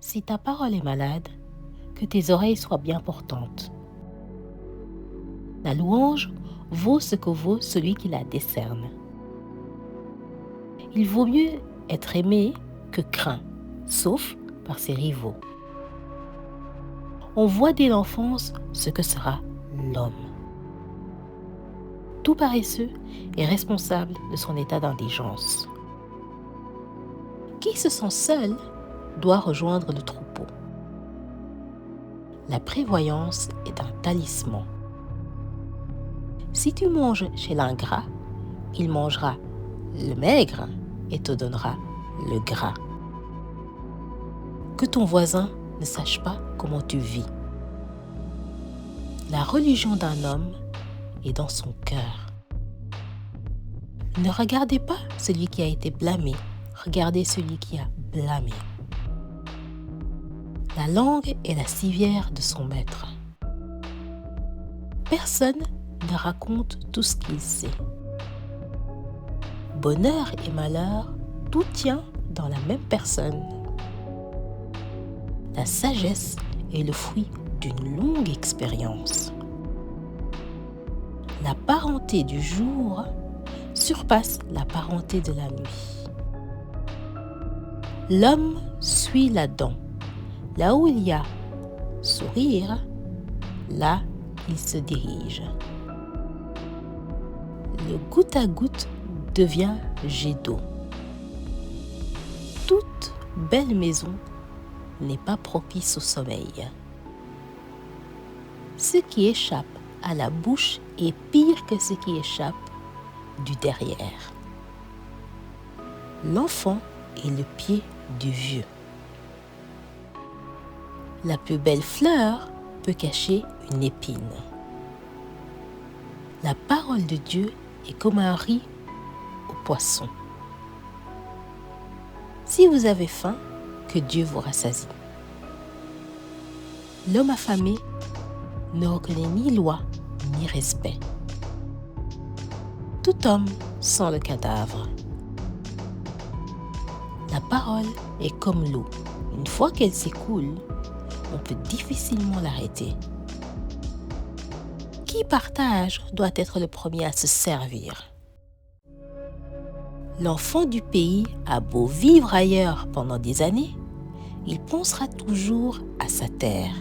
Si ta parole est malade, que tes oreilles soient bien portantes. La louange vaut ce que vaut celui qui la décerne. Il vaut mieux être aimé que craint, sauf par ses rivaux. On voit dès l'enfance ce que sera l'homme. Tout paresseux est responsable de son état d'indigence. Qui se sent seul doit rejoindre le troupeau. La prévoyance est un talisman. Si tu manges chez l'ingrat, il mangera le maigre et te donnera le gras. Que ton voisin ne sache pas comment tu vis. La religion d'un homme est dans son cœur. Ne regardez pas celui qui a été blâmé, regardez celui qui a blâmé. La langue est la civière de son maître. Personne ne raconte tout ce qu'il sait. Bonheur et malheur, tout tient dans la même personne. La sagesse est le fruit d'une longue expérience. La parenté du jour surpasse la parenté de la nuit. L'homme suit la dent. Là où il y a sourire, là il se dirige. Le goutte à goutte devient jet d'eau. Toute belle maison n'est pas propice au sommeil. Ce qui échappe à la bouche est pire que ce qui échappe du derrière. L'enfant est le pied du vieux. La plus belle fleur peut cacher une épine. La parole de Dieu est comme un riz au poisson. Si vous avez faim, que Dieu vous rassasie. L'homme affamé ne reconnaît ni loi ni respect. Tout homme sent le cadavre. La parole est comme l'eau. Une fois qu'elle s'écoule, on peut difficilement l'arrêter. Qui partage doit être le premier à se servir. L'enfant du pays a beau vivre ailleurs pendant des années, il pensera toujours à sa terre.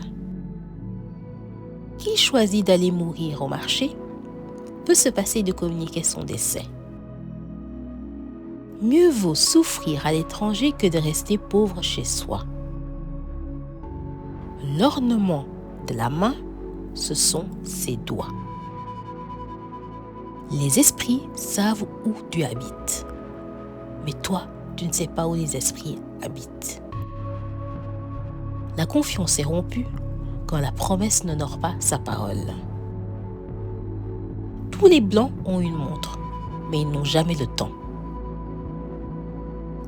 Qui choisit d'aller mourir au marché peut se passer de communiquer son décès. Mieux vaut souffrir à l'étranger que de rester pauvre chez soi. L'ornement de la main, ce sont ses doigts. Les esprits savent où tu habites. Mais toi, tu ne sais pas où les esprits habitent. La confiance est rompue quand la promesse n'honore pas sa parole. Tous les blancs ont une montre, mais ils n'ont jamais le temps.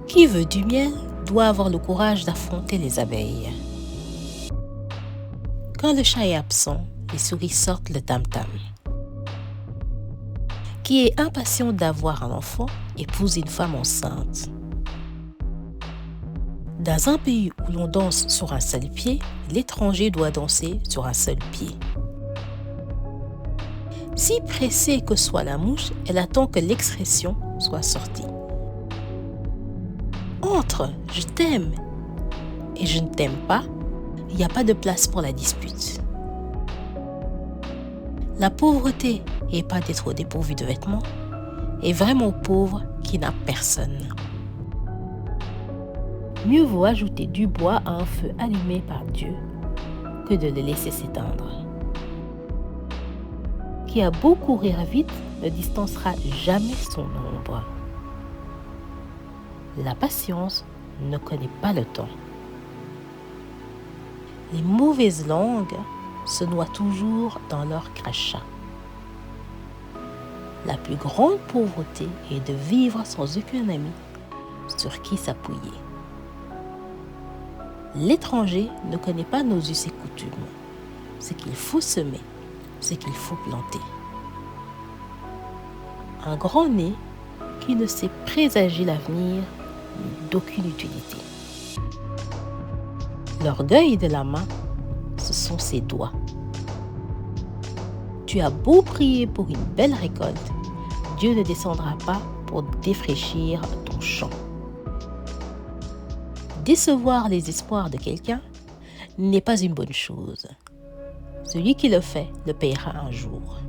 Qui veut du miel doit avoir le courage d'affronter les abeilles. Quand le chat est absent, les souris sortent le tam-tam. Qui est impatient d'avoir un enfant épouse une femme enceinte. Dans un pays où l'on danse sur un seul pied, l'étranger doit danser sur un seul pied. Si pressée que soit la mouche, elle attend que l'excrétion soit sortie. Entre « je t'aime » et « je ne t'aime pas », il n'y a pas de place pour la dispute. La pauvreté et pas d'être dépourvu de vêtements est vraiment pauvre qui n'a personne. Mieux vaut ajouter du bois à un feu allumé par Dieu que de le laisser s'éteindre. Qui a beau courir vite ne distancera jamais son ombre. La patience ne connaît pas le temps. Les mauvaises langues se noient toujours dans leur crachat. La plus grande pauvreté est de vivre sans aucun ami sur qui s'appuyer. L'étranger ne connaît pas nos us et coutumes, ce qu'il faut semer, ce qu'il faut planter. Un grand nez qui ne sait présager l'avenir n'est d'aucune utilité. L'orgueil de la main, ce sont ses doigts. Tu as beau prier pour une belle récolte, Dieu ne descendra pas pour défraîchir ton champ. Décevoir les espoirs de quelqu'un n'est pas une bonne chose. Celui qui le fait le paiera un jour.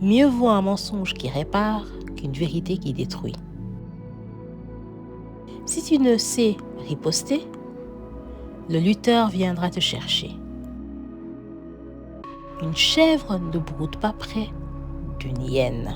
Mieux vaut un mensonge qui répare qu'une vérité qui détruit. Si tu ne sais riposter, le lutteur viendra te chercher. Une chèvre ne broute pas près d'une hyène.